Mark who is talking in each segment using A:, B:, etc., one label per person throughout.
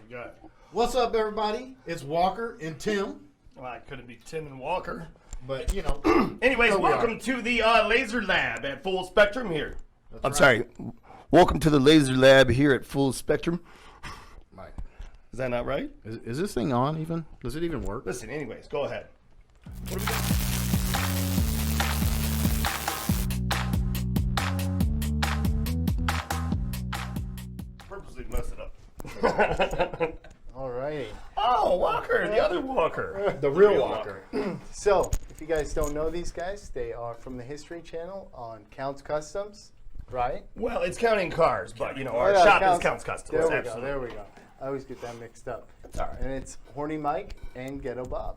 A: we got?
B: What's up, everybody? It's Walker and Tim.
A: Well, it couldn't be Tim and Walker.
B: But, you know.
A: Anyways, welcome to the laser lab at Full Spectrum here.
C: I'm sorry. Welcome to the laser lab here at Full Spectrum.
B: Mike.
A: Is that not right?
B: Is this thing on even? Does it even work?
A: Listen, anyways, go ahead. What do we got? Purposely messed it up.
D: All right.
A: Oh, Walker, the other Walker.
B: The real Walker.
D: So, if you guys don't know these guys, they are from the History Channel on Kustoms, right?
A: Well, it's counting cars, but you know, our
D: yeah,
A: shop is Counts Customs.
D: There we
A: Absolutely.
D: go. There we go. I always get that mixed up.
A: That's all right.
D: And it's Horny Mike and Ghetto Bob.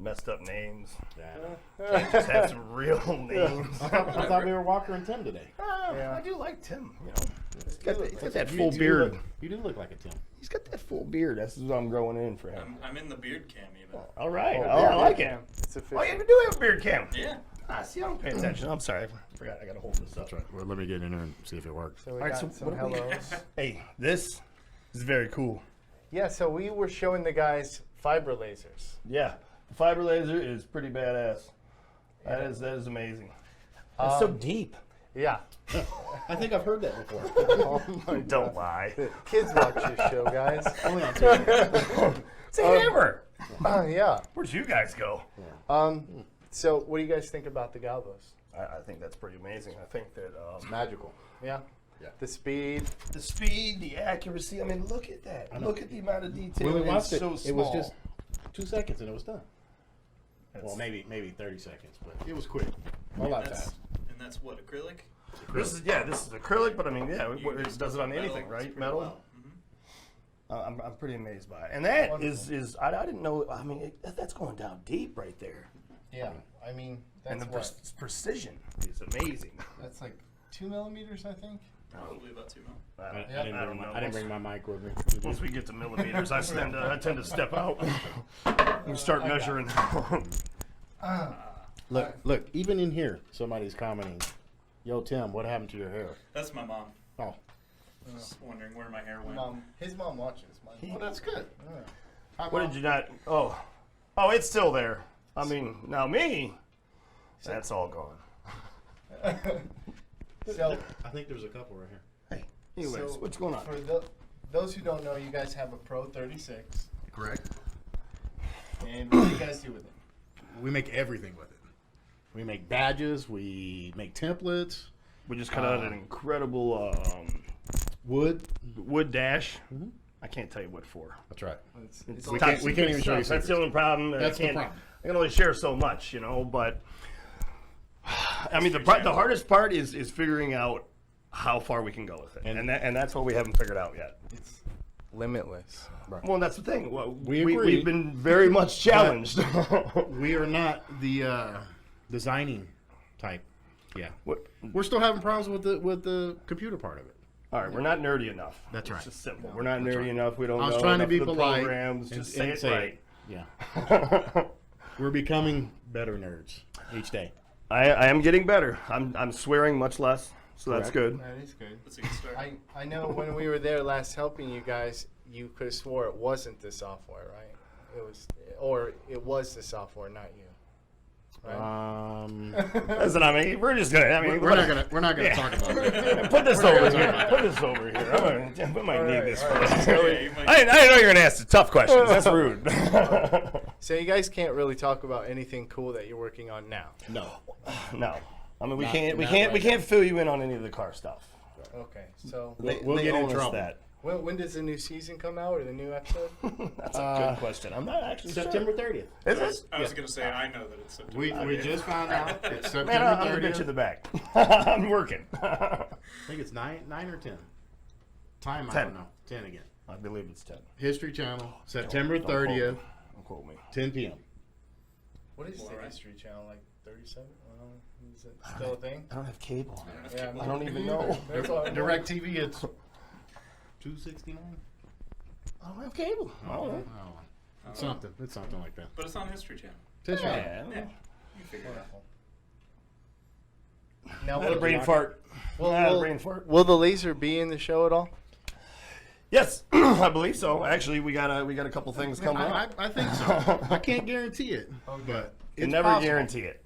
A: Messed up names.
B: Yeah.
A: Just have some real names.
B: I thought we were Walker and Tim today.
D: Yeah.
A: I do like Tim, you know. He's got that
B: You
A: full
B: do
A: beard.
B: You do look like a Tim.
A: He's got that full beard. That's what I'm growing in for him.
E: I'm in the beard cam even.
A: All right.
D: Oh,
A: I like it.
D: It's official.
A: Oh, yeah, we do have a beard cam.
E: Yeah.
A: Ah, see, I don't pay attention. I'm sorry. I forgot. I got to hold this up.
B: That's right. Well, let me get in there and see if it works.
D: So we
A: All right,
D: got
A: so
D: some
A: what do we-
D: hellos.
A: Hey, this is very cool.
D: Yeah, so we were showing the guys fiber lasers.
A: Yeah. The fiber laser is pretty badass. That is amazing. It's so deep.
D: Yeah.
B: I think I've heard that before.
D: Oh my
A: Don't lie.
D: Kids watch this show, guys.
B: Only on TV.
A: It's a hammer.
D: Yeah.
A: Where'd you guys go?
D: So, what do you guys think about the galvos?
A: I think that's pretty amazing. I think that
B: Magical.
D: Yeah.
B: Yeah.
D: The speed.
A: the speed, the accuracy. I mean, look at that. Look at the amount of detail.
B: When we
A: It's
B: watched it,
A: so
B: it was
A: small.
B: just 2 seconds and it was done. Well,
A: That's-
B: maybe 30 seconds, but it was quick. A lot fast.
E: And that's what, acrylic?
A: This is acrylic, but I mean, yeah,
E: You
A: it
E: just
A: does it
E: put
A: on anything,
E: it's
A: right?
E: pretty
A: Metal.
E: well. Mhm.
A: I'm pretty amazed by it, and that
D: Wonderful.
A: is I didn't know. I mean, that's going down deep right there,
D: Yeah. I mean,
A: and
D: that's
A: the
D: what?
A: precision is amazing.
D: That's like 2 millimeters, I think.
E: Probably about 2 mil.
A: I don't,
D: Yeah.
A: I don't know.
B: I didn't bring my mic with me.
A: Once we get to millimeters, I tend to step out and start measuring.
B: Look, even in here, somebody's commenting, "Yo, Tim, what happened to your hair?"
E: That's my mom.
B: Oh,
E: Just wondering where my hair went.
D: His mom watches.
B: well, that's good.
A: What did you not? Oh, it's still there. I mean, now me, that's all gone.
D: So,
B: I think there's a couple right here.
A: Hey, anyways, what's going on?
D: For those who don't know, you guys have a Pro 36.
B: Correct.
D: And what do you guys do with it?
B: We make everything with it. We make badges. We make templates.
A: We just cut out an incredible
B: Wood.
A: wood dash. I can't tell you what for.
B: That's right.
D: It's
B: We
A: Top
B: can't even
A: secret
B: show you
A: stuff. That's
B: secrets.
A: the only problem.
B: That's the
A: I can't,
B: problem.
A: I can only share so much, you know. But I mean, the hardest part is figuring out how far we can go with it, and that's what we haven't figured out yet.
D: It's limitless.
A: Well, that's the thing. Well,
B: We agree.
A: we've been very much challenged.
B: We are not the designing type. Yeah.
A: What-
B: We're still having problems with the computer part of it.
A: All right, we're not nerdy enough.
B: That's
A: It's
B: right.
A: just simple. We're not nerdy enough. We don't
B: I was
A: know
B: trying to
A: enough
B: be
A: of the
B: polite
A: programs.
B: and-
A: Just say
B: and
A: it right.
B: Yeah. We're becoming better nerds each day.
A: I am getting better. I'm swearing much less, so that's
B: Correct.
A: good.
D: That is good.
E: That's a good start.
D: I know when we were there last helping you guys, you could have swore it wasn't the software, right? It was the software, not you. Right?
A: Listen, I mean, we're just gonna. I mean,
B: We're not gonna talk about it.
A: put this over here. Put this over here. I might need this.
D: all right.
A: For
E: Yeah, you might-
A: I didn't know you were gonna ask the tough questions. That's rude.
D: So you guys can't really talk about anything cool that you're working on now.
B: No.
A: No, I mean we
B: Not-
A: can't. We
B: not
A: can't. We
B: right
A: can't fill you in on any of the car stuff.
D: Okay. So
B: We'll
A: They
B: get in
A: own us
B: trouble.
A: that.
D: when does the new season come out or the new episode?
A: That's a good question. I'm not actually
B: September 30th.
A: Sure. Is it?
E: I was going to say, I know that it's September.
B: We
E: 30th.
B: just found out it's
A: Man,
B: September
A: I'm the
B: 30th.
A: bitch in the back. I'm working.
B: I think it's 9 or 10. Time, I
A: 10.
B: don't know. 10 again.
A: I believe it's 10.
B: History Channel, September
A: Don't quote me.
B: 30th,
A: Don't quote me.
B: 10 p.m.
D: What is the
E: Alright.
D: History Channel, like 37? Is it still a thing?
A: I don't have cable.
D: Yeah,
A: I don't even know.
D: That's all I know.
B: Direct TV, it's $2.69.
A: I don't have cable. I don't know.
B: It's something. It's something like that.
E: But it's on History Channel.
B: History Channel.
A: Yeah.
E: Yeah. You figure it out.
D: Now,
A: I had a brain fart. I had a brain fart.
D: will the laser be in the show at all?
A: Yes, I believe so. Actually, we got a couple things coming up.
B: I think so. I can't guarantee it, but
A: You
B: it's
A: never
B: possible.
A: guarantee it.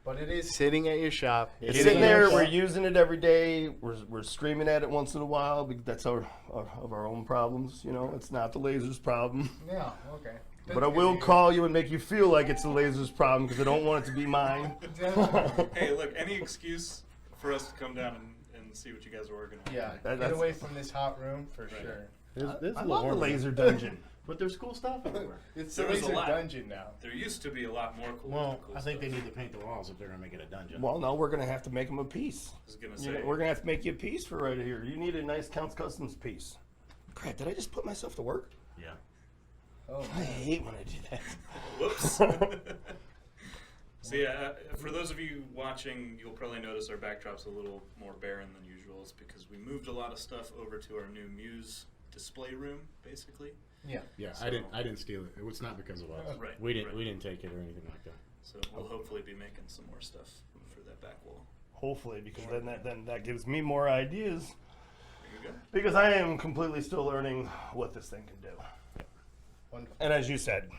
D: But it is sitting at your shop.
A: It's
B: It
A: sitting
B: is.
A: there. We're using it every day. We're screaming at it once in a while. Because that's our of our own problems. You know, it's not the laser's problem.
D: Yeah, okay.
A: But I will call you and make you feel like it's the laser's problem because I don't want it to be mine.
E: Hey, look, any excuse for us to come down and see what you guys are working on.
D: Yeah,
A: That-
D: get
A: that's-
D: away from this hot room for sure.
B: There's
A: I
B: a
A: love the
B: little
A: laser dungeon.
B: but there's cool stuff everywhere.
D: It's
E: There
D: the
E: was a
D: laser
E: lot.
D: dungeon now.
E: There used to be a lot more cool.
B: Well,
E: cool
B: I think
E: stuff.
B: they need to paint the walls if they're gonna make it a dungeon.
A: Well, no, we're gonna have to make them a piece.
E: I was gonna
A: You
E: say.
A: know, we're gonna have to make you a piece for right here. You need a nice Counts Customs piece. Crap, did I just put myself to work?
B: Yeah.
D: Oh,
A: I hate when I do that.
E: Whoops. So yeah, for those of you watching, you'll probably notice our backdrop's a little more barren than usual. It's because we moved a lot of stuff over to our new Muse display room, basically.
D: yeah.
B: Yeah,
E: So-
B: I didn't steal it. It was not because of us.
E: Right,
B: We didn't
E: right.
B: we didn't take it or anything like that.
E: So we'll hopefully be making some more stuff for that back wall.
A: Hopefully, because then that gives me more ideas.
E: There you go.
A: Because I am completely still learning what this thing can do.
D: Wonderful.
A: And as you said,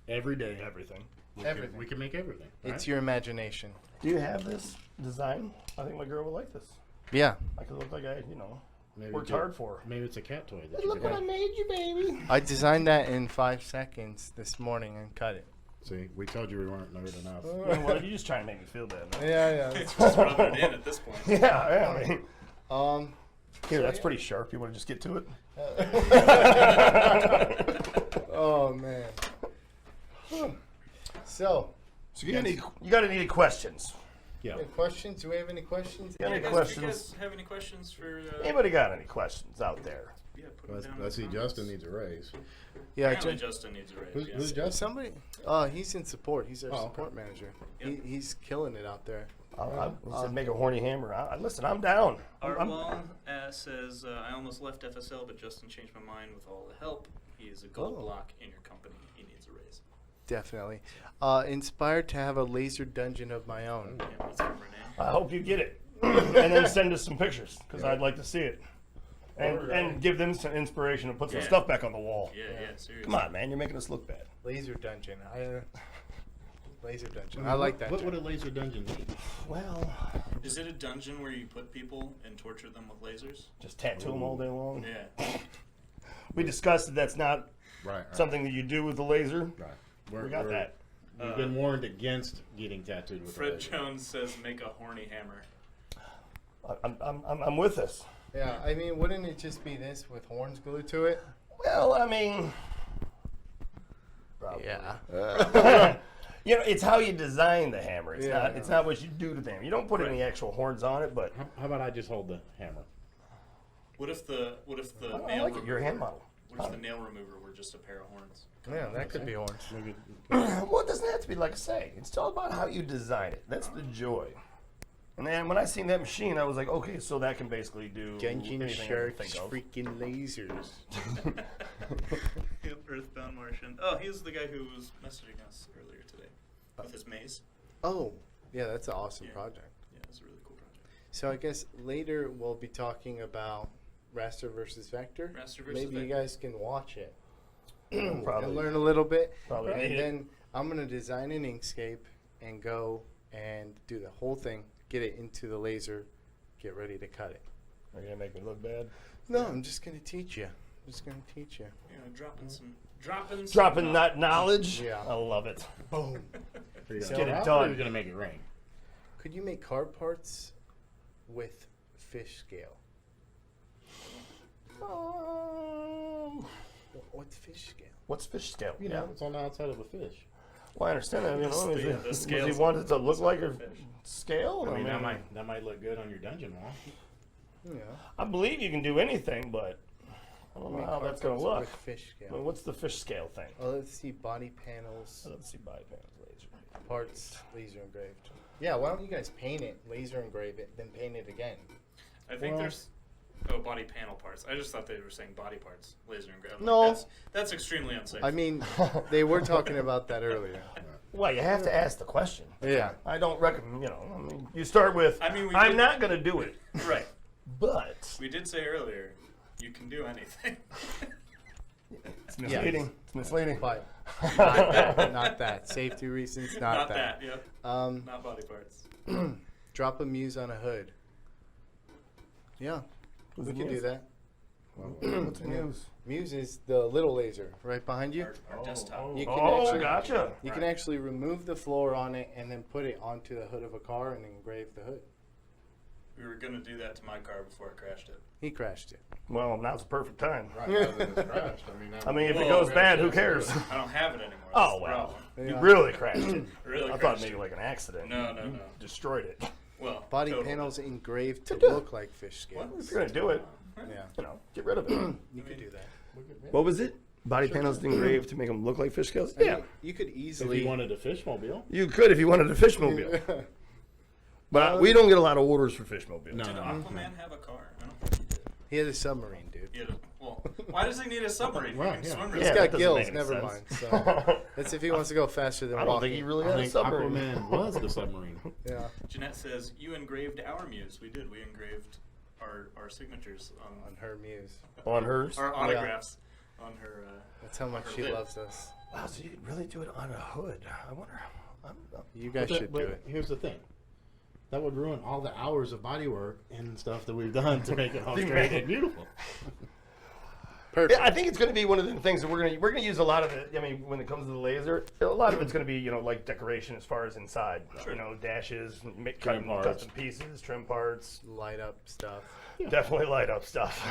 B: Every day.
A: everything.
D: Everything.
B: We can make everything.
D: It's
B: right?
D: your imagination.
A: Do you have this design? I think my girl would like this.
D: Yeah.
A: I could look like I,
B: Maybe
A: worked
B: do it.
A: hard for her.
B: Maybe it's a cat toy that you
A: Look
B: could
A: what I
B: have.
A: made you, baby.
D: I designed that in 5 seconds this morning and cut it.
B: See, we told you we weren't nerd enough.
A: You know what? You're just trying to make me feel bad. Man.
D: Yeah,
E: It's just rubbing it in at this point.
A: Yeah, I mean, here,
D: So,
A: that's
D: yeah.
A: pretty sharp. You want to just get to it?
D: Oh man. So,
A: So you got any questions?
B: Yeah.
D: any questions? Do we have any questions?
A: Any
E: Do you
A: questions?
E: guys have any questions for?
A: Anybody got any questions out there?
E: Yeah, put them down in
B: Let's see.
E: the comments.
B: Justin needs a raise.
D: Yeah,
E: Apparently Justin needs a raise.
B: Who's,
E: yeah.
B: who's Justin?
D: somebody. He's in support. He's our
B: Oh, okay.
D: support manager.
E: Yep.
D: He's killing it out there.
A: I said make a horny hammer. Listen, I'm down. I'm-
E: Artwall says, I almost left FSL, but Justin changed my mind with all the help. He is a gold
D: Oh.
E: block in your company. He needs a raise.
D: Definitely. Inspired to have a laser dungeon of my own.
E: Yeah, that's from Renee.
A: I hope you get it, and then send us some pictures because I'd like to see it, and give them some inspiration and put some
E: Yeah.
A: stuff back on the wall.
E: Yeah, seriously.
A: Come on, man, you're making us look bad.
D: Laser dungeon. Laser dungeon. I like that.
B: What would a
D: term.
B: laser dungeon mean?
A: Well,
E: Is it a dungeon where you put people and torture them with lasers?
A: just tattoo them all day long.
E: Yeah.
A: We discussed that that's not
B: Right.
A: something that you do with the laser.
B: Right.
A: We got that.
B: We've been warned against getting tattooed with a
E: Fred
B: laser.
E: Jones says, make a horny hammer.
A: I'm with this.
D: Yeah, I mean, wouldn't it just be this with horns glued to it?
A: Well, I mean, probably.
D: Yeah.
A: It's how you design the hammer. It's
D: Yeah,
A: not.
D: I
A: It's
D: know.
A: not what you do to them. You don't put any actual horns on it, but
B: How about I just hold the hammer?
E: What if the
A: I
E: nail
A: like it. You're a hand model.
E: What if the nail remover were just a pair of horns?
D: Yeah, that could be horns.
B: Maybe.
A: Well, it doesn't have to be like I say. It's all about how you design it. That's the joy. And then when I seen that machine, I was like, okay, so that can basically do
D: Genshin
A: anything I can
D: Sharks,
A: think of.
D: freaking lasers.
E: Yep, Earthbound Martian. Oh, he's the guy who was messaging us earlier today with his maze.
D: Oh, yeah, that's an awesome
E: Yeah.
D: project.
E: Yeah, it's a really cool project.
D: So I guess later we'll be talking about Raster versus Vector.
E: Raster versus
D: Maybe you
E: Vector.
D: guys can watch it and
A: Probably.
D: learn a little bit.
A: Probably need
D: And
A: it.
D: then I'm going to design an Inkscape and go and do the whole thing, get it into the laser, get ready to cut it.
A: Are you gonna make me look bad?
D: No, I'm just going to teach you. I'm just going to teach you.
E: You know, dropping some
A: Dropping that knowledge.
D: Yeah.
A: I love it.
D: Boom.
A: Let's
B: So
A: get it
B: how
A: done.
B: are we gonna make it rain?
D: Could you make card parts with fish scale? What's fish scale?
A: What's fish scale?
B: You know, it's on the outside of a fish.
A: Well, I understand that.
E: The
A: Does he
E: scales
A: want it to look like a
E: fish.
A: scale?
B: I mean, that might look good on your dungeon wall.
D: Yeah.
A: I believe you can do anything, but I don't know
D: Make
A: how
D: card
A: that's gonna
D: parts
A: look.
D: with fish
A: I mean,
D: scale.
A: what's the fish scale thing?
D: Oh, let's see body panels,
A: Let's see bypass laser.
D: parts, laser engraved. Yeah, why don't you guys paint it, laser engrave it, then paint it again?
E: I think
B: Well-
E: there's body panel parts. I just thought they were saying body parts, laser engraved.
D: No.
E: That's extremely unsafe.
D: I mean, they were talking about that earlier.
A: Well, you have to ask the question.
D: Yeah.
A: I don't recommend. I mean, you start with.
E: I mean, we
A: I'm
E: did-
A: not gonna do it,
E: right.
A: but
E: We did say earlier, you can do anything.
A: It's misleading. It's misleading.
D: But not that. Not that. Safety reasons, not that.
E: Yep.
D: Um,
E: Not body parts.
D: drop a muse on a hood. Yeah, we can do that.
A: What's the news?
D: Muse is the little laser right behind you.
E: Our desktop.
D: You can
A: Oh,
D: actually,
A: gotcha.
D: you can actually remove the floor on it and then put it onto the hood of a car and engrave the hood.
E: We were gonna do that to my car before I crashed it.
D: He crashed it.
A: Well, now's the perfect time.
B: Right, other than it's crashed.
A: I mean, if it
E: Whoa,
A: goes bad, who cares?
E: I don't have it anymore. That's
A: Oh,
E: the
A: well.
E: problem.
A: You
D: Yeah.
A: really crashed it.
E: Really
A: I thought
E: crashed
A: maybe
E: it.
A: like an accident.
E: No,
A: You
E: no.
A: destroyed it.
E: Well,
D: Body
E: totaled
D: panels
E: it.
D: engraved to look like fish
A: If
D: scales.
A: you're gonna do it,
D: Yeah,
A: you know, get rid of it.
D: you could do that.
C: What was it? Body panels engraved to make them look like fish scales? Yeah.
D: You could
B: If
D: easily.
B: you wanted a fishmobile.
C: You could if you wanted a fishmobile. But we don't get a lot of orders for fishmobiles.
B: No.
E: Did Aquaman have a car? I don't think he did.
D: He had a submarine, dude.
E: He had well, why does he need a submarine? He
B: Right,
E: can
B: yeah.
E: swim
A: Yeah,
E: really
D: He's
A: that
D: got
A: doesn't
D: gills.
A: make any
D: Never
A: sense.
D: mind. So that's if he wants to go faster than
A: I don't think he
D: walking.
A: really
B: I
A: had a
B: think
A: submarine.
B: Aquaman was the submarine.
D: Yeah.
E: Jeanette says, you engraved our muse. We did. We engraved our signatures
D: On her muse.
A: On hers?
E: our autographs on her.
D: That's how much
E: her
D: she
E: lid.
D: loves us.
A: Wow, so you could really do it on a hood. I wonder.
D: You guys should do it.
B: Here's the thing. That would ruin all the hours of body work and stuff that we've done to make it all straight and beautiful.
D: Perfect.
A: Yeah, I think it's going to be one of the things that we're going to use a lot of it. I mean, when it comes to the laser, a lot of it's going to be like decoration as far as inside.
E: Sure.
A: Dashes,
B: Trim parts.
A: custom pieces, trim parts.
D: Light up stuff.
A: Definitely light up stuff.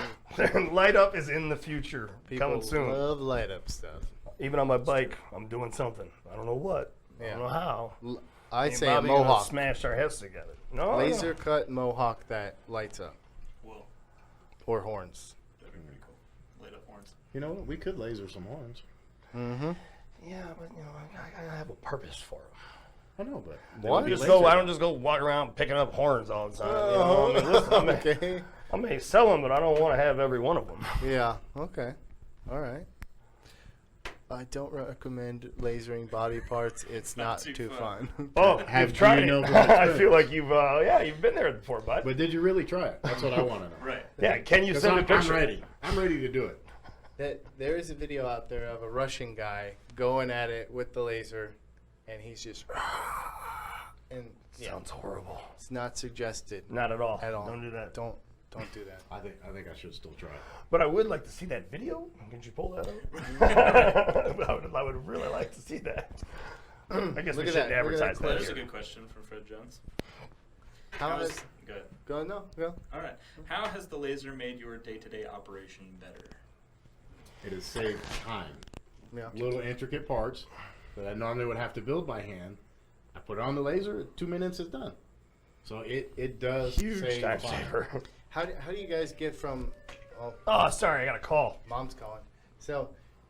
A: Light up is in the future,
D: People
A: coming soon.
D: love light up stuff.
A: Even on my bike, I'm doing something. I don't know what. I
D: Yeah.
A: don't know how.
D: I'd
A: Me
D: say
A: and
D: a
A: Bobby gonna
D: mohawk.
A: Smash our heads together. No,
D: Laser cut mohawk that lights up.
E: Whoa,
D: Or horns.
E: that'd be pretty cool. Laid up horns.
B: You know, we could laser some horns.
D: Mm-hmm.
A: Yeah, but I gotta have a purpose for it.
B: I know, but
D: What?
A: I don't just go walk around picking up horns all the time. I mean, listen,
D: Okay.
A: I may sell them, but I don't want to have every one of them.
D: Yeah. Okay. All right. I don't recommend lasering body parts. It's not
E: too
D: too
E: fun.
D: fun.
A: Oh,
B: Have
A: you've tried
B: you know
A: it.
B: from
A: I
B: experience?
A: feel like you've been there before, bud.
B: But did you really try it? That's what I want to know.
E: Right.
A: Yeah, can you
B: 'Cause
A: send a
B: I'm
A: picture?
B: ready. I'm ready to do it.
D: There is a video out there of a Russian guy going at it with the laser, and he's just and yeah,
A: Sounds horrible.
D: it's not suggested
A: Not at all.
D: at all.
A: Don't do that.
D: Don't do that.
B: I think I should still try it.
A: But I would like to see that video. Can you pull that up? I would really like to see that. I guess
D: Look
A: we
D: at
A: shouldn't
D: that. Look at that
A: advertise
D: clip.
A: that
E: That is a
A: here.
E: good question from Fred Jones.
D: How
E: How
D: has
E: is, good.
D: go no go?
E: All right. How has the laser made your day-to-day operation better?
B: It has saved time.
D: Yeah.
B: Little intricate parts that I normally would have to build by hand. I put it on the laser, 2 minutes is done. So it does
A: Huge
B: save
A: time
B: time.
A: saver.
D: How do you guys get from? Oh,
A: Oh, sorry, I got a call.
D: mom's calling. So,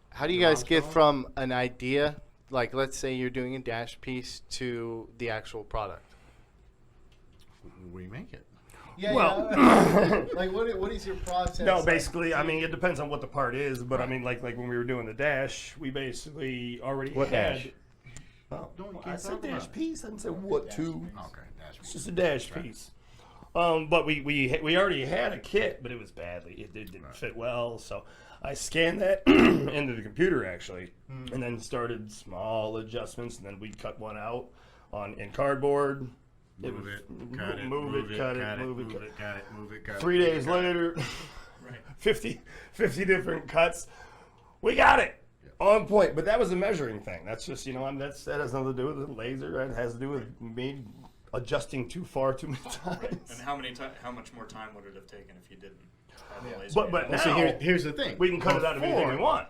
D: how do you
B: Your
D: guys
B: mom's
D: get
B: calling?
D: from an idea, like let's say you're doing a dash piece, to the actual product?
B: We make it.
D: Yeah.
A: Well-
D: like what is your process?
A: No,
D: like?
A: basically, I mean, it depends on what the part is, but I mean, like when we were doing the dash, we basically already
B: What
A: had.
B: dash?
A: Oh,
B: Don't you
A: I
B: can't
A: said
B: talk
A: dash
B: about it.
A: piece. I didn't say what to.
B: Okay, that's
A: It's just a dash piece. But we already had a kit, but it was badly. It didn't fit well, so I scanned that into the computer actually, and then started small adjustments, and then we cut one out in cardboard.
B: Move it, cut it,
A: move it, cut it, move it, cut it.
B: cut it, move it, cut it.
A: 3 days later,
E: Right.
A: 50 different cuts. We got it on point. But that was a measuring thing. That's just that has nothing to do with the laser. It has to do with me adjusting too far too many times.
E: And how much more time would it have taken if you didn't have the laser?
A: But
E: made?
A: now
B: So here's the thing.
A: we can cut it out of anything we
B: Before,
A: want.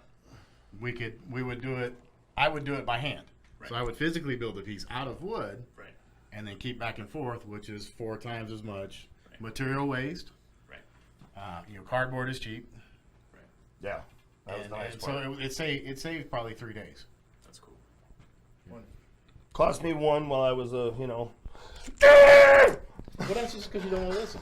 B: We would do it. I would do it by hand.
E: Right.
B: So I would physically build a piece out of wood,
E: Right.
B: and then keep back and forth, which is 4 times as much
E: Right.
B: material waste.
E: Right.
B: Cardboard is cheap,
E: Right.
A: Yeah, that was
B: and,
A: the nice
B: and
A: part.
B: so it saved probably 3 days.
E: That's cool.
A: Cost me one while I was
B: But that's just because you don't want to listen.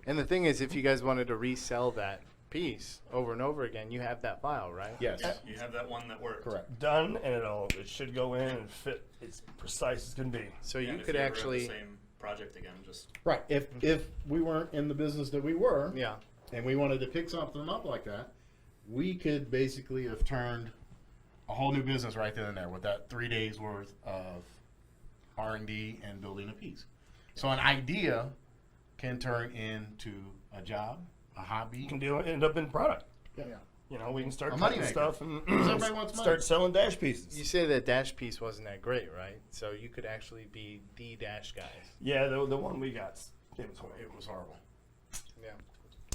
D: And the thing is, if you guys wanted to resell that piece over and over again, you have that file, right?
B: Yes.
E: You have that one that works.
B: Correct.
A: done, and it should go in and fit. It's precise as can be.
D: So
E: Yeah,
D: you
E: and if
D: could
E: ever have
D: actually,
E: the same project again, just
B: Right. If we weren't in the business that we were,
D: yeah.
B: and we wanted to pick something up like that, we could basically have turned a whole new business right then and there with that 3 days worth of R&D and building a piece. So an idea can turn into a job, a hobby.
A: Can end up in product.
B: Yeah.
A: You know, we can start
B: A
A: cutting
B: moneymaker.
A: stuff and
B: Everybody wants money.
A: start selling dash pieces.
D: You say that dash piece wasn't that great, right? So you could actually be the dash guys.
A: Yeah, the one we got, it was horrible.
B: It was horrible.
D: Yeah.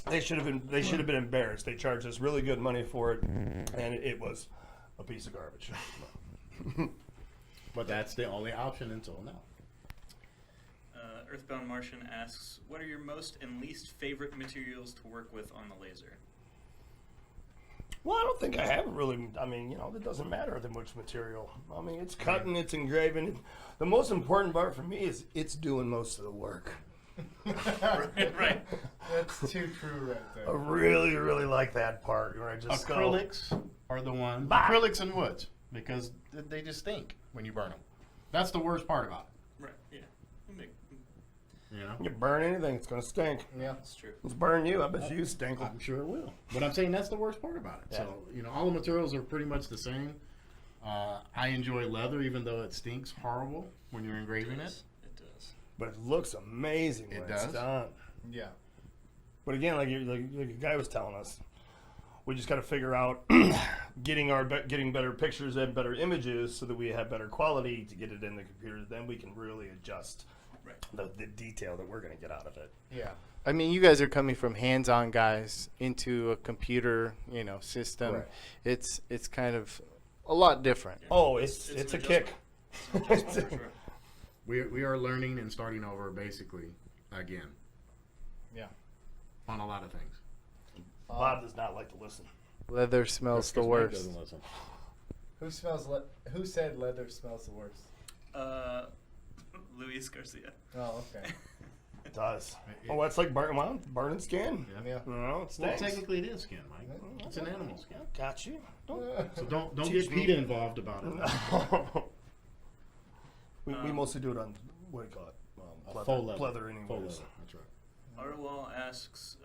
A: They should have been embarrassed. They charged us really good money for it, and it was a piece of garbage.
B: But that's the only option until now.
E: Earthbound Martian asks, what are your most and least favorite materials to work with on the laser?
A: Well, I don't think I have really. I mean, you know, it doesn't matter that much material. I mean, it's cutting, it's engraving. The most important part for me is it's doing most of the work.
E: Right.
D: That's too true right
A: I
D: there.
A: really, really like that part where I just go.
B: Acrylics are the ones.
A: Bah.
B: Acrylics and woods, because they just stink when you burn them. That's the worst part about
E: Right, yeah.
B: it. You know?
A: You burn anything, it's gonna stink.
D: Yeah.
E: That's true.
A: It's burn you. I bet you stink.
B: I'm sure it will. But I'm saying that's the worst part about it.
A: Yeah.
B: So, you know, all the materials are pretty much the same. I enjoy leather, even though it stinks horrible when you're engraving it.
E: It does.
A: But it looks amazing when
B: It
A: it's
B: does?
A: done.
D: Yeah.
A: But again, like the guy was telling us, we just got to figure out getting better pictures and better images so that we have better quality to get it in the computer. Then we can really adjust the detail that we're going to get out of it.
D: Yeah. I mean, you guys are coming from hands-on guys into a computer, system.
A: Right.
D: It's kind of a lot different.
A: Oh, it's
E: It's
A: a
E: an
A: kick.
E: adjustment, for sure.
B: We are learning and starting over basically again
D: Yeah.
B: on a lot of things.
A: Bob does not like to listen.
D: Leather smells the worst.
B: Doesn't listen.
D: Who said leather smells the worst?
E: Luis Garcia.
D: Oh, okay.
A: It does. Oh, that's like burning skin.
D: Yeah.
A: No, it
B: Well,
A: stinks.
B: technically it is skin, Mike. It's an animal skin.
A: Got you.
B: So don't
A: Teach
B: get
A: me.
B: PETA involved about it.
A: We mostly do it on, what do you call it?
B: Faux leather.
A: Pleather anyways.
B: Faux leather. That's right.
E: Arwal asks,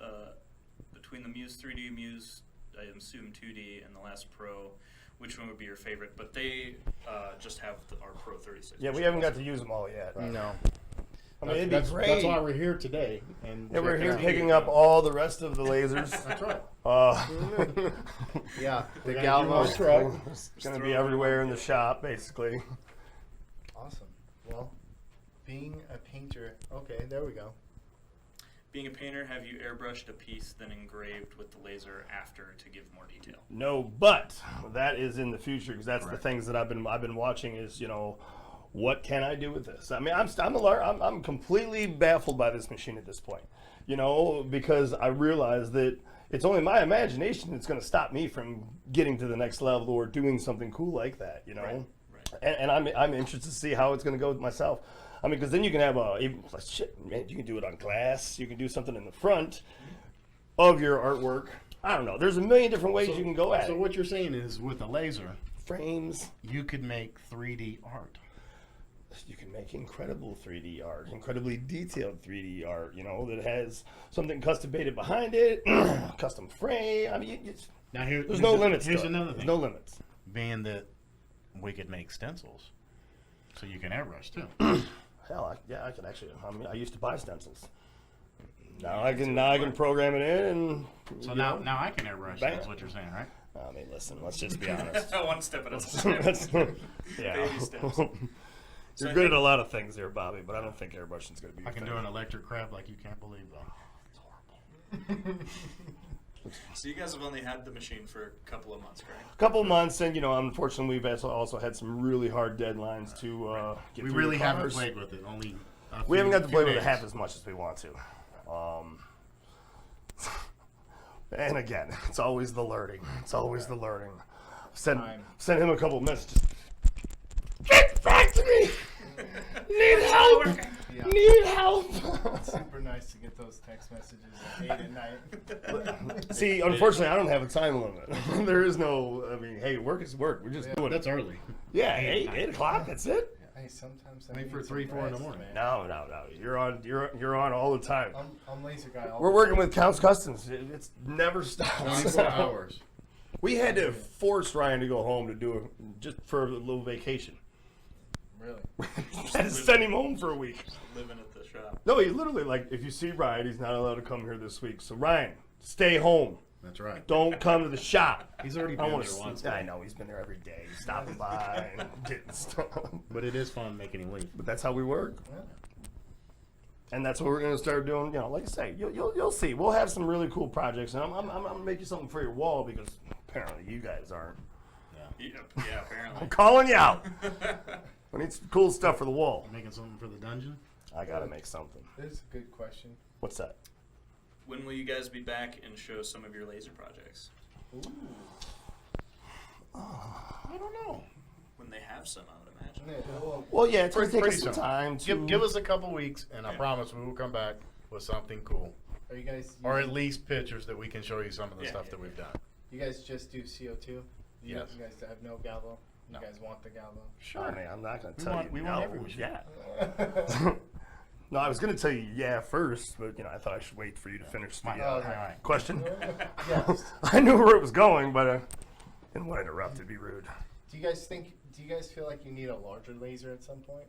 E: between the Muse 3D, Muse, I assume 2D, and the last Pro, which one would be your favorite? But they just have our Pro 36.
A: Yeah, we haven't got to use them all yet.
D: No.
A: I mean, it'd be
B: That's
A: great.
B: why we're here today. And
A: Yeah, we're here
B: checking out-
A: picking up all the rest of the lasers.
B: That's right.
D: Yeah. The
B: got
D: Galvo.
B: your truck.
A: It's going to be everywhere in the shop, basically.
D: Awesome. Well, being a painter. Okay, there we go.
E: Being a painter, have you airbrushed a piece, then engraved with the laser after to give more detail?
A: No, but that is in the future because that's
B: Correct.
A: the things that I've been watching is, what can I do with this? I mean, I'm completely baffled by this machine at this point, because I realize that it's only my imagination that's going to stop me from getting to the next level or doing something cool like that,
E: Right.
A: And I'm interested to see how it's going to go with myself. I mean, because then you can have you can do it on glass. You can do something in the front of your artwork. I don't know. There's a million different ways you can go at
B: So
A: it.
B: what you're saying is, with a laser,
A: Frames.
B: you could make 3D art.
A: You can make incredible 3D art, incredibly detailed 3D art, that has something custom made behind it, custom frame. I mean,
B: Now
A: there's no limits.
B: Here's
A: to it.
B: another
A: There's
B: thing.
A: no limits.
B: Being that we could make stencils, so you can airbrush too.
A: Hell, I can actually. I mean, I used to buy stencils. Now I can program it in, and
B: So now I can airbrush.
A: Bam.
B: That's what you're saying, right?
A: I mean, listen. Let's just be honest.
E: One step at a time.
A: Yeah.
E: Baby steps. So
A: You're
E: I
A: good
E: think-
A: at a lot of things there, Bobby, but I don't think airbrushing's going to be.
B: I
A: your
B: can
A: thing.
B: do an electric crab like you can't believe, though.
E: So you guys have only had the machine for a couple of months, correct?
A: Couple months, and unfortunately, we've also had some really hard deadlines to get.
B: We
A: through
B: really
A: the
B: haven't
A: cars.
B: played with it. Only
A: We haven't got to play with it
B: days.
A: half as much as we want to. And again, it's always the learning. It's always the learning. Send him a couple messages. Get back to me! Need help!
D: Yeah.
A: Need help!
D: Super nice to get those text messages at 8 at night.
A: See, unfortunately, I don't have a time limit. There is no. I mean, hey, work is work. We're just doing
B: That's
A: it.
B: early.
A: Yeah, 8 o'clock. That's it.
D: Hey, sometimes I
B: Maybe
D: need
B: for
D: some
B: 3, 4 in the
D: rest,
B: morning.
D: man.
A: No. You're on all the time.
D: I'm laser guy. All
C: We're
D: the
C: working
D: time.
C: with Counts Customs.
A: It's never stops.
B: 24 hours.
A: We had to force Ryan to go home to do it just for a little vacation.
D: Really?
A: Had to send him home for a week.
E: Living at the shop.
A: No, he's literally like, if you see Ryan, he's not allowed to come here this week. So Ryan, stay home.
B: That's right.
A: Don't come to the shop.
B: He's already
A: I
B: been
A: want
B: there once.
A: to. I know he's been there every day, stopping by and getting stuff.
B: But it is fun making him leave.
A: But that's how we work,
D: Yeah.
A: and that's what we're gonna start doing. You know, like I say, you'll see. We'll have some really cool projects, and I'm gonna make you something for your wall because apparently you guys aren't.
E: Yeah, apparently.
A: I'm calling you out. I need some cool stuff for the wall.
B: Making something for the dungeon?
A: I gotta make something.
D: This is a good question.
A: What's that?
E: When will you guys be back and show some of your laser projects?
D: Ooh.
B: I don't know.
E: When they have some, I would imagine.
D: Yeah, well,
A: Well, yeah, it's gonna
B: Pretty-
A: take us
B: pretty
A: some
B: soon.
A: time to
B: Give us a couple weeks, and I
E: Yeah.
B: promise we will come back with something cool.
D: are you guys?
B: Or at least pictures that we can show you some of the
E: Yeah,
B: stuff
E: yeah,
B: that we've done.
D: You guys just do CO2?
B: Yes.
D: You guys have no gallo?
B: No.
D: You guys want the gallo?
A: I mean, I'm not gonna
B: We
A: tell
B: want-
A: you.
B: we
A: no,
B: want every machine.
A: Yeah. No, I was gonna tell you yeah first, but I thought I should wait for you to finish the
B: Fine.
D: Okay.
A: question.
D: Yes.
A: I knew where it was going, but didn't want to interrupt. It'd be rude.
D: Do you guys feel like you need a larger laser at some point?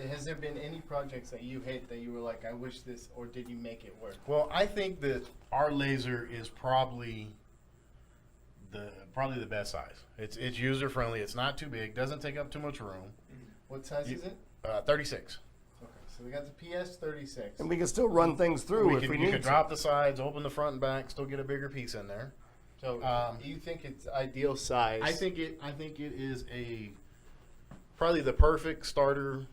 D: Has there been any projects that you hit that you were like, I wish this, or did you make it work?
B: Well, I think that our laser is probably the best size. It's user friendly. It's not too big. Doesn't take up too much room.
D: What size is it?
B: 36.
D: Okay, so we got the PS36.
A: And we can still run things through if we
B: you
A: need
B: can
A: to.
B: drop the sides, open the front and back, still get a bigger piece in there.
D: So you think it's ideal size?
B: I think it is probably the perfect starter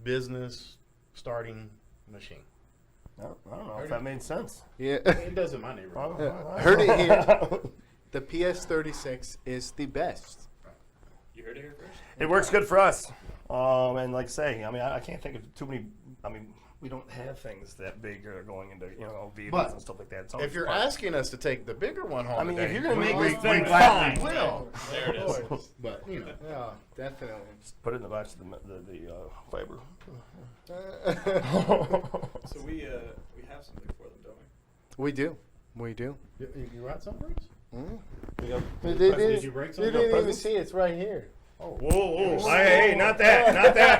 B: business starting machine.
A: I don't know if that made sense.
D: Yeah.
B: It does in my neighborhood.
D: Heard it here. The PS36 is the best.
E: You heard it here first?
A: It works good for us. And like I say, I mean, I can't think of too many. I mean, we don't have things that big or going into vehicles
B: But
A: and stuff like that. It's always
B: If you're
A: fun.
B: asking us to take the bigger one home
A: I mean,
B: today,
A: if you're gonna make
B: we
A: this thing
B: gladly
A: fine.
B: will.
E: There it is.
D: Of course.
B: But
D: Yeah, definitely.
A: Just put it in the box of the fiber.
E: So we have something for them, don't we?
D: We do. We do.
B: you got some for us? Did you break
D: They
B: something?
D: didn't even
A: presents?
D: see it's right here.
A: Whoa! Hey, not that, not that.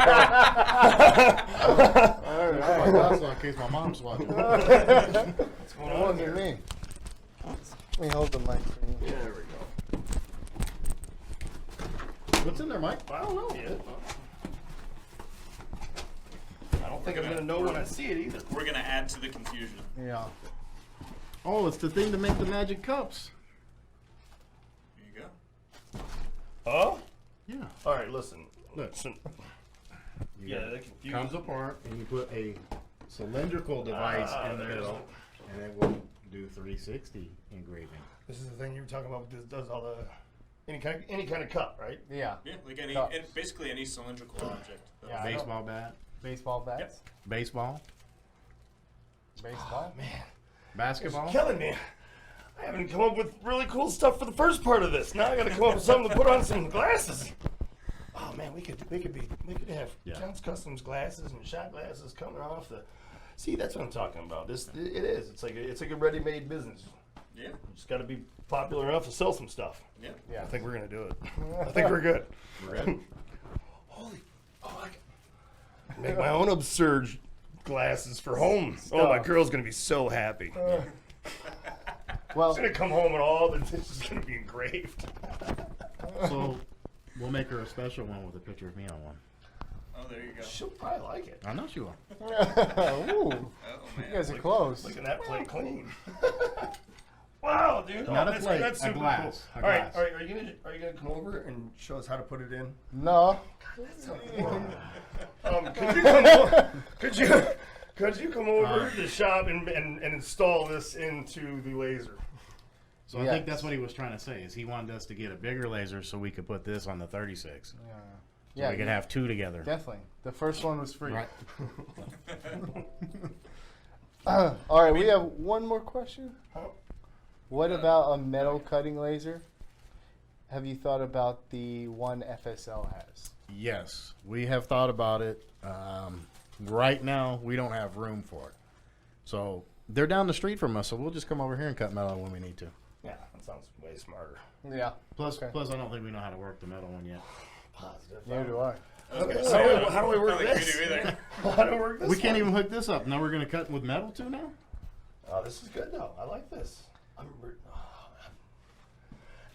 B: Oh my God, so in case my mom's watching.
D: What's going on with me? Let me hold the mic for you.
A: There we go.
B: What's in there, Mike?
A: I don't know yet. I don't think I'm gonna know when I see it either.
E: We're gonna add to the confusion.
D: Yeah.
B: Oh, it's the thing to make the magic cups.
E: Here you go.
A: Oh?
B: Yeah.
A: All right, listen.
B: Look.
A: Listen.
B: You
A: Yeah,
B: got-
A: they confuse
B: comes
A: me.
B: apart, and you put a cylindrical device in the
A: there it is.
B: middle, and it will do 360 engraving.
A: This is the thing you were talking about. This does all the any kind of cup, right?
D: Yeah.
E: Yeah, like any,
D: Cups.
E: basically any cylindrical object.
D: Yeah, I know.
B: Baseball bat,
D: Baseball bats.
B: baseball,
D: Baseball.
A: Man,
B: basketball.
A: killing me. I haven't come up with really cool stuff for the first part of this. Now I got to come up with something to put on some glasses. Oh man, we could have
B: Yeah.
A: Counts Customs glasses and shot glasses coming off the. See, that's what I'm talking about. It is. It's like a ready-made business.
E: Yeah,
A: You just got to be popular enough to sell some stuff.
E: yeah.
D: Yeah.
A: I think we're gonna do it. I think we're good.
B: We're ready.
A: Holy, I can make my own absurd glasses for home. Oh, my girl's gonna be so happy.
D: Well,
A: She's gonna come home and all this is gonna be engraved.
B: So we'll make her a special one with a picture of me on one.
E: Oh, there you go.
A: She'll probably like it.
B: I know she will.
D: ooh,
E: Oh man.
D: you guys are close.
A: Look at that plate clean. Wow, dude.
B: Not a
A: that's,
B: plate,
A: that's
B: a
A: super
B: glass,
A: cool.
B: a
A: All right,
B: glass.
A: all right. Are you gonna come over and show us how to put it in?
D: No.
A: Could you come over? Could you come over to the shop and install this into the laser?
B: So I
D: Yeah.
B: think that's what he was trying to say. Is he wanted us to get a bigger laser so we could put this on the 36. So
D: Yeah.
B: we could have two together.
D: Definitely. The first one was free.
B: Right.
D: All right, we have one more question. What about a metal cutting laser? have you thought about the one FSL has?
B: Yes, we have thought about it. Right now, we don't have room for it. So they're down the street from us, so we'll just come over here and cut metal when we need to.
A: Yeah, that sounds way smarter.
D: Yeah.
B: Plus,
D: Okay.
B: plus, I don't think we know how to work the metal one yet.
A: Positive.
D: Neither do I.
A: Okay,
E: So,
A: so how do we work
E: I don't think
A: this?
E: we do either.
A: How do we work this?
B: We can't
A: one?
B: even hook this up. Now we're gonna cut with metal too now.
A: Oh, this is good though. I like this.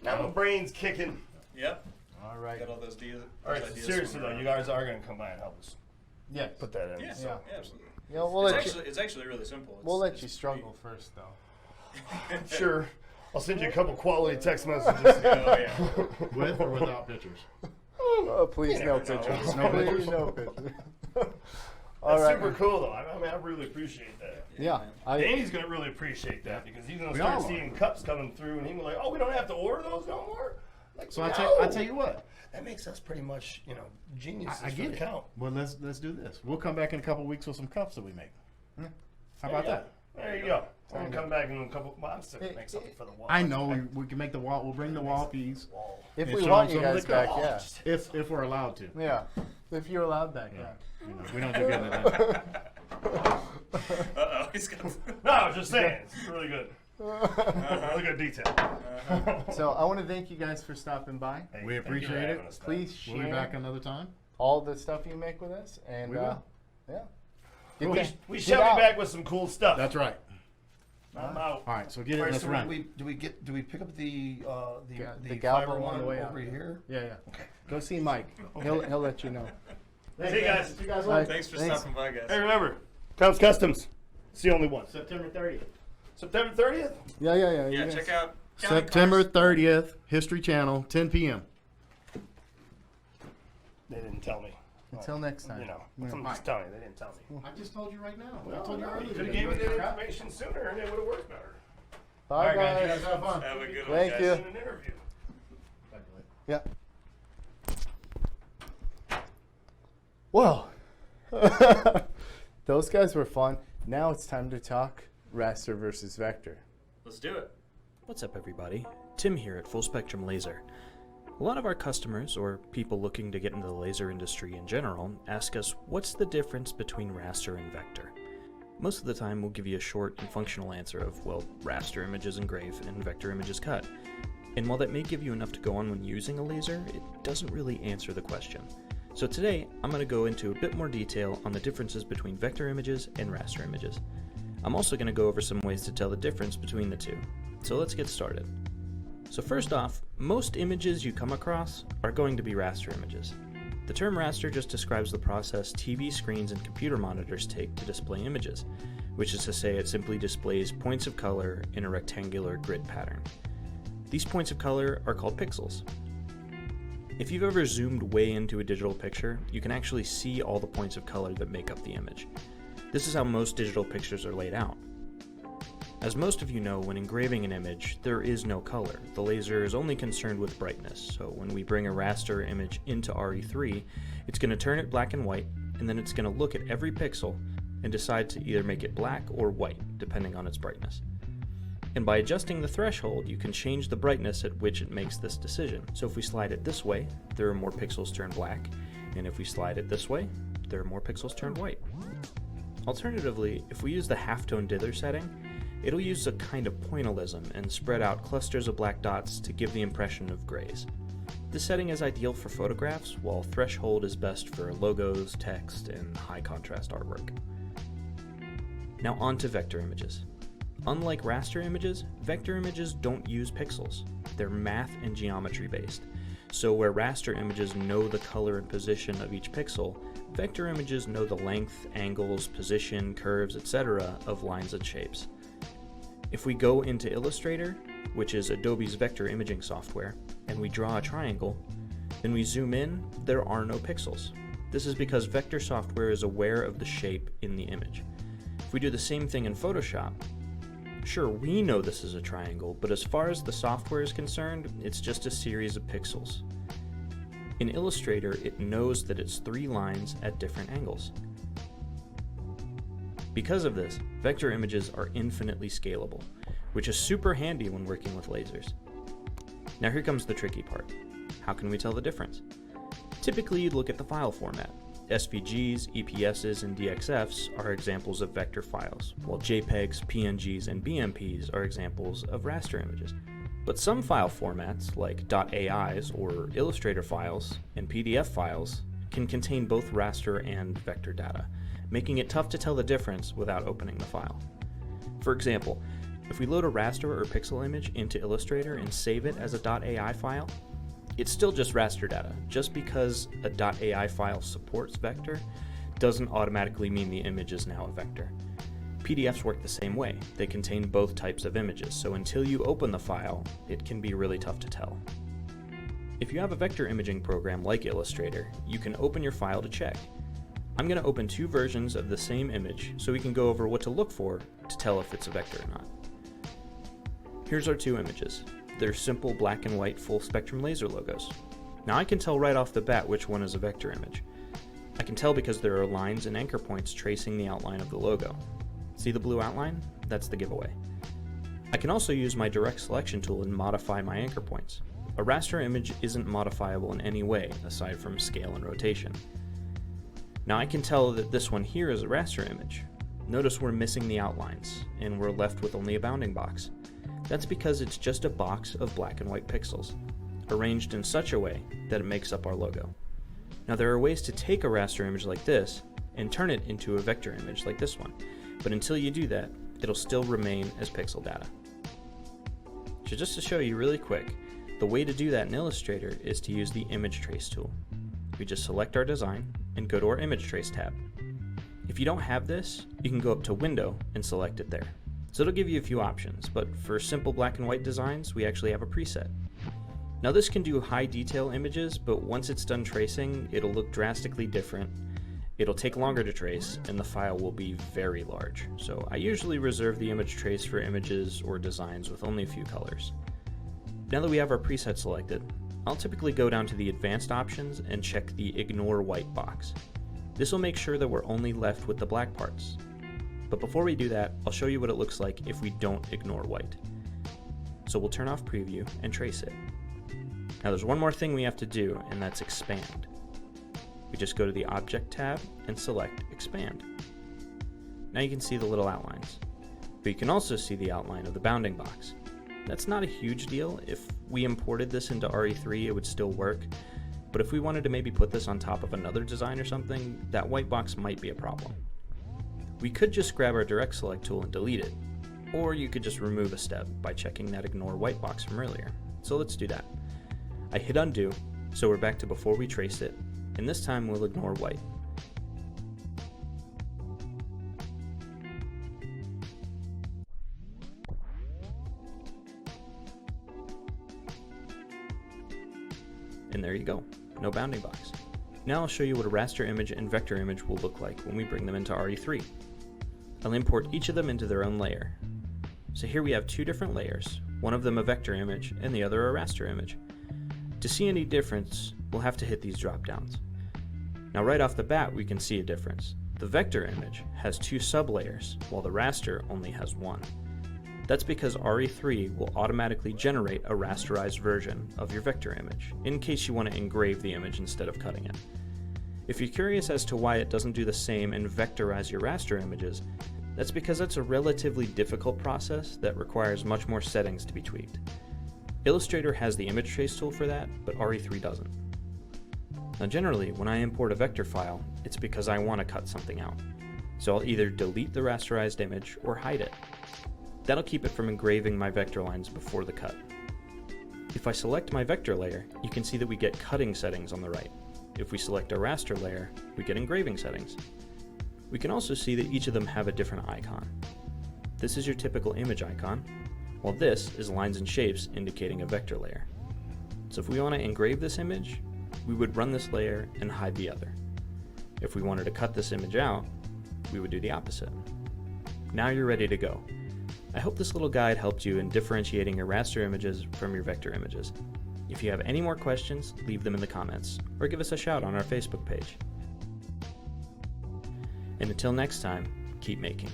A: Now my brain's kicking.
E: Yep.
D: All right.
E: Got all those ideas.
A: All right, so seriously though, you guys are gonna come by and help us
B: Yes.
A: put that in.
E: Yeah,
A: So.
E: yeah, absolutely.
D: You know, we'll let
E: It's actually really simple.
D: we'll let
E: It's
D: you
E: pretty-
D: struggle first, though.
A: Sure. I'll send you a couple quality text messages.
E: Oh, yeah.
B: With or without pictures.
D: Oh, please
A: You
D: no
A: never know.
D: pictures.
B: No
D: Please
B: pictures?
D: no pictures.
A: That's
D: All right.
A: super cool though. I mean, I really appreciate that.
D: Yeah.
A: Danny's gonna really appreciate that because he's gonna
B: We
A: start
B: all are.
A: seeing cups coming through, and he's like, "Oh, we don't have to order those no more." Like,
B: So
A: no.
B: I tell you what.
A: that makes us pretty much, geniuses
B: I
A: for
B: get
A: the
B: it.
A: count.
B: Well, let's do this. We'll come back in a couple weeks with some cups that we make. How
A: There
B: about
A: you go.
B: that?
A: There you go. I'm gonna come back in a couple. Well, I'm still gonna make something for the wall.
B: I know we can make the wall. We'll bring the wall piece
A: Wall.
D: If
B: And
D: we
B: show
D: want
B: them
D: you
B: some of
D: guys
B: the
D: back,
B: cups.
D: yeah.
B: if we're allowed to.
D: Yeah. If you're allowed back, yeah.
B: You know, we don't do good at that.
E: Uh-oh, he's got.
A: No, I was just saying. It's really good. Really good detail.
D: So I want to thank you guys for stopping by.
A: Hey,
B: We
A: thank you for
B: appreciate
A: having
B: it.
A: us, man.
D: Please
B: We'll be
D: share
B: back another time.
D: all the stuff you make with us, and
B: We will.
D: yeah.
A: We,
D: Get
A: we
D: get
A: shall
D: out.
A: be back with some cool stuff.
B: That's right.
A: I'm out.
B: All right, so get it
A: All
B: in
A: right,
B: this
A: so
B: run.
A: do we pick up the
D: The
A: fiber
D: Galvo
A: one
D: on the way
A: over
D: out.
A: here?
D: Yeah, yeah.
A: Okay.
D: Go see Mike. He'll let you know.
A: See you guys.
B: See you guys
D: Bye.
B: later.
E: Thanks for
D: Thanks.
E: stopping by, guys.
A: Hey, remember, Kustoms. It's the only one.
B: September 30th.
A: September 30th.
D: Yeah.
E: Yeah,
D: you guys-
E: check out County
B: September
E: Cars.
B: 30th, History Channel, 10 p.m.
A: They didn't tell me.
D: Until next time.
A: I'm just telling you, they didn't tell me.
B: I just told you right now.
A: Well,
B: I told you
A: you
B: earlier.
A: could have gave me the information sooner, and it would have worked better.
D: Bye,
B: All right, guys. You
D: guys.
B: guys have fun.
E: Have a good one,
D: Thank
E: guys.
D: you.
A: In an interview.
D: Yeah. Well, those guys were fun. Now it's time to talk Raster versus Vector.
E: Let's do it.
F: What's up, everybody? Tim here at Full Spectrum Laser. A lot of our customers, or people looking to get into the laser industry in general, ask us what's the difference between raster and vector. Most of the time we'll give you a short and functional answer of, well, raster images engrave and vector images cut. And while that may give you enough to go on when using a laser, it doesn't really answer the question. So today, I'm going to go into a bit more detail on the differences between vector images and raster images. I'm also going to go over some ways to tell the difference between the two. So let's get started. So first off, most images you come across are going to be raster images. The term raster just describes the process TV screens and computer monitors take to display images, which is to say it simply displays points of color in a rectangular grid pattern. These points of color are called pixels. If you've ever zoomed way into a digital picture, you can actually see all the points of color that make up the image. This is how most digital pictures are laid out. As most of you know, when engraving an image, there is no color. The laser is only concerned with brightness, so when we bring a raster image into RE3, it's going to turn it black and white, and then it's going to look at every pixel and decide to either make it black or white, depending on its brightness. And by adjusting the threshold, you can change the brightness at which it makes this decision. So if we slide it this way, there are more pixels turned black, and if we slide it this way, there are more pixels turned white. Alternatively, if we use the halftone dither setting, it'll use a kind of pointillism and spread out clusters of black dots to give the impression of grays. This setting is ideal for photographs, while threshold is best for logos, text, and high contrast artwork. Now on to vector images. Unlike raster images, vector images don't use pixels. They're math and geometry based. So where raster images know the color and position of each pixel, vector images know the length, angles, position, curves, etc. of lines and shapes. If we go into Illustrator, which is Adobe's vector imaging software, and we draw a triangle, then we zoom in, there are no pixels. This is because vector software is aware of the shape in the image. If we do the same thing in Photoshop, sure, we know this is a triangle, but as far as the software is concerned, it's just a series of pixels. In Illustrator, it knows that it's 3 lines at different angles. Because of this, vector images are infinitely scalable, which is super handy when working with lasers. Now here comes the tricky part. How can we tell the difference? Typically, you'd look at the file format. SVGs, EPSs, and DXFs are examples of vector files, while JPEGs, PNGs, and BMPs are examples of raster images. But some file formats, like .AIs or Illustrator files and PDF files, can contain both raster and vector data, making it tough to tell the difference without opening the file. For example, if we load a raster or pixel image into Illustrator and save it as a .ai file, it's still just raster data. Just because a .ai file supports vector doesn't automatically mean the image is now a vector. PDFs work the same way. They contain both types of images, so until you open the file, it can be really tough to tell. If you have a vector imaging program like Illustrator, you can open your file to check. I'm going to open 2 versions of the same image so we can go over what to look for to tell if it's a vector or not. Here's our 2 images. They're simple black and white full spectrum laser logos. Now I can tell right off the bat which one is a vector image. I can tell because there are lines and anchor points tracing the outline of the logo. See the blue outline? That's the giveaway. I can also use my direct selection tool and modify my anchor points. A raster image isn't modifiable in any way aside from scale and rotation. Now I can tell that this one here is a raster image. Notice we're missing the outlines, and we're left with only a bounding box. That's because it's just a box of black and white pixels, arranged in such a way that it makes up our logo. Now there are ways to take a raster image like this and turn it into a vector image like this one, but until you do that, it'll still remain as pixel data. So just to show you really quick, the way to do that in Illustrator is to use the Image Trace tool. We just select our design and go to our Image Trace tab. If you don't have this, you can go up to Window and select it there. So it'll give you a few options, but for simple black and white designs, we actually have a preset. Now this can do high detail images, but once it's done tracing, it'll look drastically different. It'll take longer to trace, and the file will be very large. So I usually reserve the image trace for images or designs with only a few colors. Now that we have our preset selected, I'll typically go down to the advanced options and check the Ignore White box. This will make sure that we're only left with the black parts. But before we do that, I'll show you what it looks like if we don't ignore white. So we'll turn off preview and trace it. Now there's one more thing we have to do, and that's expand. We just go to the Object tab and select Expand. Now you can see the little outlines, but you can also see the outline of the bounding box. That's not a huge deal. If we imported this into RE3, it would still work, but if we wanted to maybe put this on top of another design or something, that white box might be a problem. We could just grab our direct select tool and delete it, or you could just remove a step by checking that ignore white box from earlier. So let's do that. I hit undo, so we're back to before we traced it, and this time we'll ignore white. And there you go, no bounding box. Now I'll show you what a raster image and vector image will look like when we bring them into RE3. I'll import each of them into their own layer. So here we have 2 different layers, one of them a vector image and the other a raster image. To see any difference, we'll have to hit these drop downs. Now right off the bat we can see a difference. The vector image has 2 sublayers, while the raster only has 1. That's because RE3 will automatically generate a rasterized version of your vector image, in case you want to engrave the image instead of cutting it. If you're curious as to why it doesn't do the same and vectorize your raster images, that's because that's a relatively difficult process that requires much more settings to be tweaked. Illustrator has the image trace tool for that, but RE3 doesn't. Now generally, when I import a vector file, it's because I want to cut something out. So I'll either delete the rasterized image or hide it. That'll keep it from engraving my vector lines before the cut. If I select my vector layer, you can see that we get cutting settings on the right. If we select a raster layer, we get engraving settings. We can also see that each of them have a different icon. This is your typical image icon, while this is lines and shapes indicating a vector layer. So if we want to engrave this image, we would run this layer and hide the other. If we wanted to cut this image out, we would do the opposite. Now you're ready to go. I hope this little guide helped you in differentiating your raster images from your vector images. If you have any more questions, leave them in the comments, or give us a shout on our Facebook page. And until next time, keep making.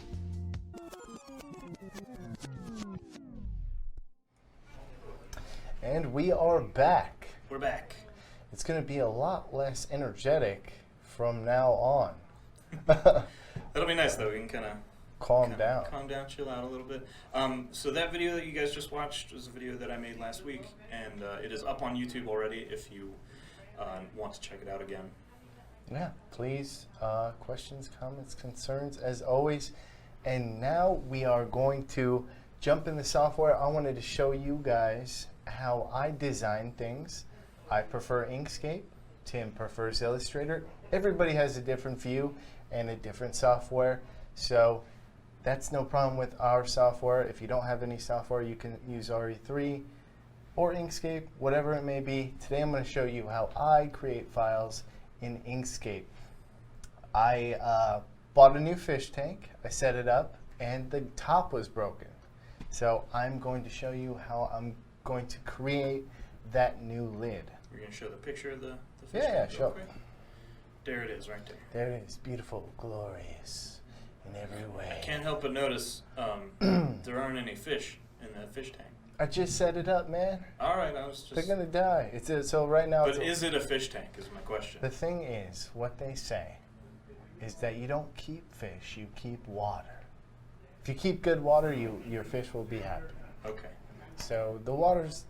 D: And we are back.
E: We're back.
D: It's going to be a lot less energetic from now on.
E: That'll be nice, though. We can kind of
D: Calm down.
E: Calm down, chill out a little bit. So that video that you guys just watched was a video that I made last week, and it is up on YouTube already if you want to check it out again.
D: Yeah, please, questions, comments, concerns, as always. And now we are going to jump in the software. I wanted to show you guys how I design things. I prefer Inkscape. Tim prefers Illustrator. Everybody has a different view and a different software. So that's no problem with our software. If you don't have any software, you can use RE3 or Inkscape, whatever it may be. Today I'm going to show you how I create files in Inkscape. I bought a new fish tank. I set it up, and the top was broken. So I'm going to show you how I'm going to create that new lid.
E: You're going to show the picture of the fish
D: Yeah,
E: tank real
D: sure.
E: quick? There it is, right there.
D: There it is, beautiful, glorious in every way.
E: I can't help but notice there aren't any fish in that fish tank.
D: I just set it up, man.
E: All right, I was just...
D: They're gonna die. So right now.
E: But is it a fish tank is my question.
D: The thing is, what they say is that you don't keep fish, you keep water. If you keep good water, your fish will be happy.
E: Okay.
D: So the water's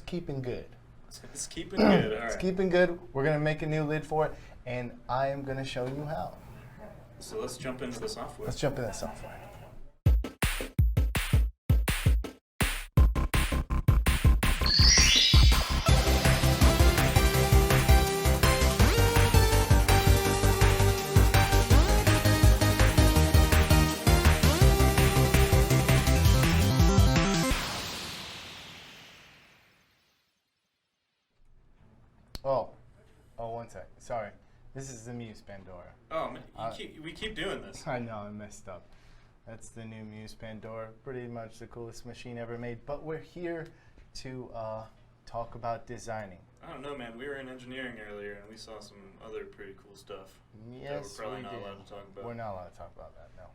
D: keeping good.
E: It's keeping good, all right.
D: It's keeping good. We're gonna make a new lid for it, and I am gonna show you how.
E: So let's jump into the software.
D: Let's jump in that software. Oh, one sec. Sorry. This is the Muse Pandora.
E: Oh, man, we keep doing this.
D: I know, I messed up. That's the new Muse Pandora. Pretty much the coolest machine ever made. But we're here to talk about designing.
E: I don't know, man. We were in engineering earlier, and we saw some other pretty cool stuff.
D: Yes,
E: that we're probably
D: we
E: not
D: did.
E: allowed to talk about.
D: We're not allowed to talk about that, no.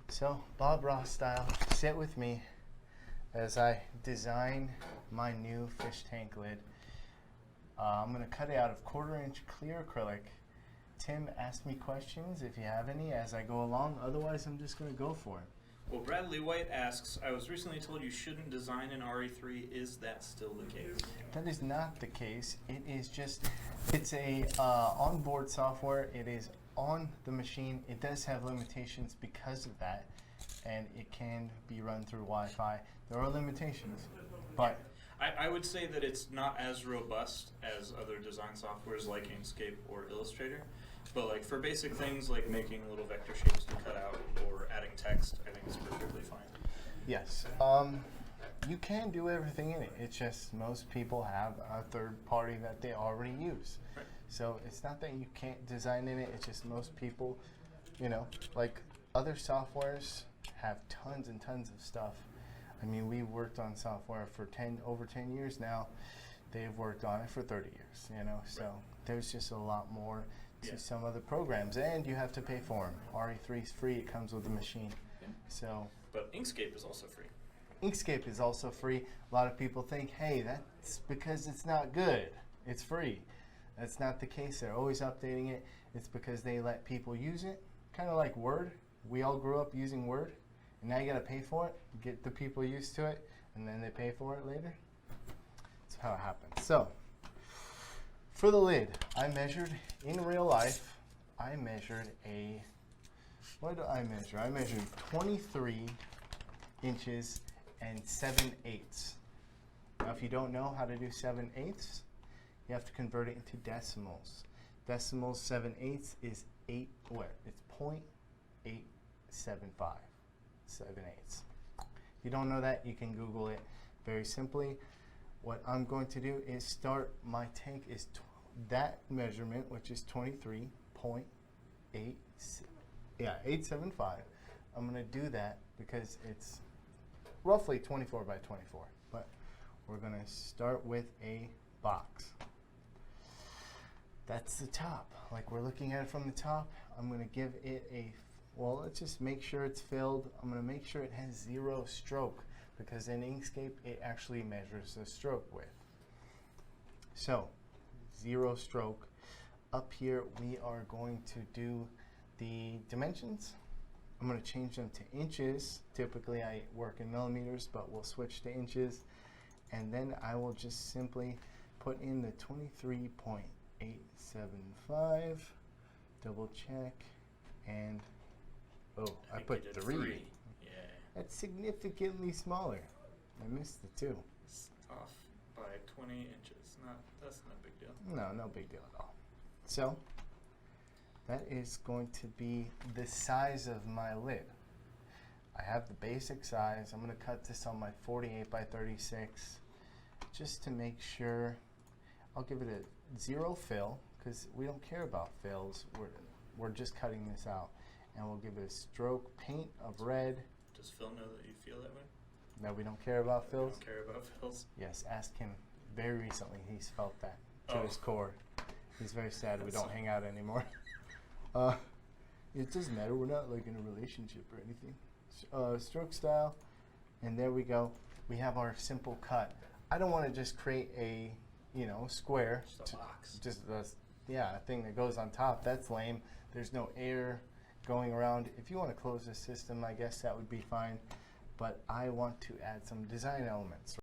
D: So, Bob Ross style, sit with me as I design my new fish tank lid. I'm going to cut it out of 1/4 inch clear acrylic. Tim, ask me questions if you have any as I go along. Otherwise, I'm just going to go for it.
E: Well, Bradley White asks, I was recently told you shouldn't design in RE3. Is that still the case?
D: That is not the case. It is just, it's a onboard software. It is on the machine. It does have limitations because of that, and it can be run through Wi-Fi. There are limitations, but
E: I would say that it's not as robust as other design softwares like Inkscape or Illustrator, but like for basic things like making little vector shapes to cut out or adding text, I think it's perfectly fine.
D: yes, you can do everything in it. It's just most people have a third party that they already use.
E: Right.
D: So it's not that you can't design in it. It's just most people, you know, like other softwares have tons and tons of stuff. I mean, we worked on software for over 10 years now. They've worked on it for 30 years, you know, so there's just a lot more to some other programs, and you have to pay for them. RE3 is free. It comes with the machine.
E: Yeah.
D: So
E: But Inkscape is also free.
D: Inkscape is also free. A lot of people think, hey, that's because it's not good. It's free. That's not the case. They're always updating it. It's because they let people use it, kind of like Word. We all grew up using Word. And now you gotta pay for it, get the people used to it, and then they pay for it later. That's how it happens. So, for the lid, I measured in real life, I measured what did I measure? I measured 23 inches and 7/8. Now, if you don't know how to do 7/8, you have to convert it into decimals. Decimals 7/8 is 8, what? It's 0.875. 7/8. If you don't know that, you can Google it very simply. What I'm going to do is start, my tank is that measurement, which is 23.875. I'm going to do that because it's roughly 24 by 24. But we're going to start with a box. That's the top. Like we're looking at it from the top. I'm going to give it a, well, let's just make sure it's filled. I'm going to make sure it has 0 stroke. because in Inkscape it actually measures the stroke width. So 0 stroke. Up here we are going to do the dimensions. I'm going to change them to inches. Typically I work in millimeters, but we'll switch to inches. And then I will just simply put in the 23.875, double check, and oh, I
E: think we
D: put
E: did
D: 3.
E: Yeah.
D: That's significantly smaller. I missed the 2.
E: It's off by 20 inches. That's not a big deal.
D: No, no big deal at all. So that is going to be the size of my lid. I have the basic size. I'm going to cut this on my 48 by 36 just to make sure. I'll give it a 0 fill because we don't care about fills. We're just cutting this out. And we'll give it a stroke paint of red.
E: Does Phil know that you feel that way?
D: No, we don't care about
E: We
D: fills.
E: don't care about fills.
D: Yes, ask him. Very recently he's felt that to
E: Oh.
D: his core. He's very sad we don't hang out anymore. It doesn't matter. We're not like in a relationship or anything. Stroke style, and there we go. We have our simple cut. I don't want to just create a square.
E: Just a box.
D: Just a thing that goes on top. That's lame. There's no air going around. If you want to close the system, I guess that would be fine. But I want to add some design elements.